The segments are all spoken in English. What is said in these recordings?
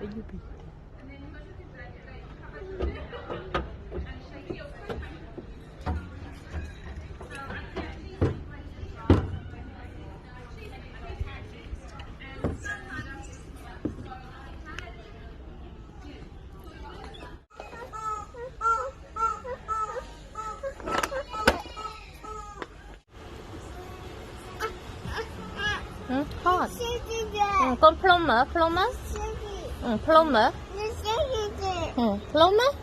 baby. 응, hot. Con plumber, plumber? 응, plumber. 응, plumber?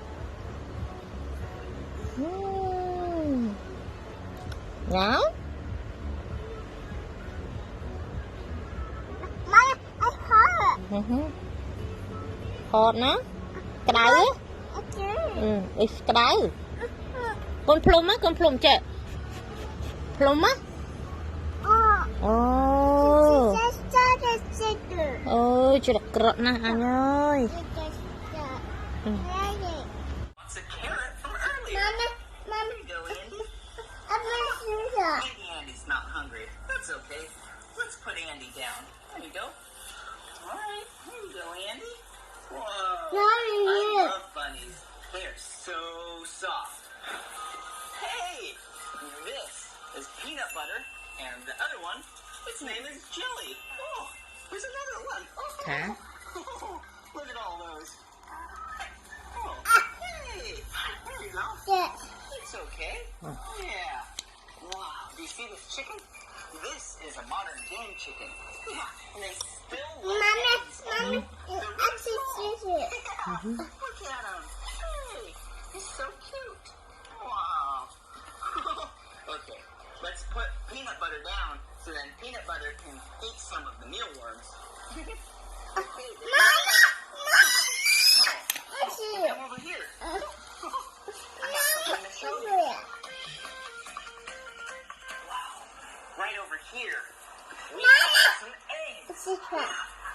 Nào? Hot nó. Cái đau á. Cái đau. Con plum chạy. Plumber? Ôi, chưa được cợt nè anh ơi. Andy's not hungry. That's okay. Let's put Andy down. There you go. All right. Here you go, Andy. Whoa. I love bunnies. They're so soft. Hey, this is peanut butter, and the other one, its name is Jelly. Oh, there's another one. Oh, Okay. Look at all those. Oh, hey, there you go. It's okay. Yeah. Wow, do you see this chicken? This is a modern game chicken. Yeah, and they still lay eggs. Mommy, They're really small. Yeah, look at him. Hey, he's so cute. Wow. Okay, let's put peanut butter down so then peanut butter can eat some of the mealworms. Come over here. I have something to show you. Right over here, we have some eggs.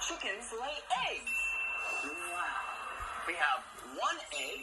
Chickens lay eggs. Wow. We have one egg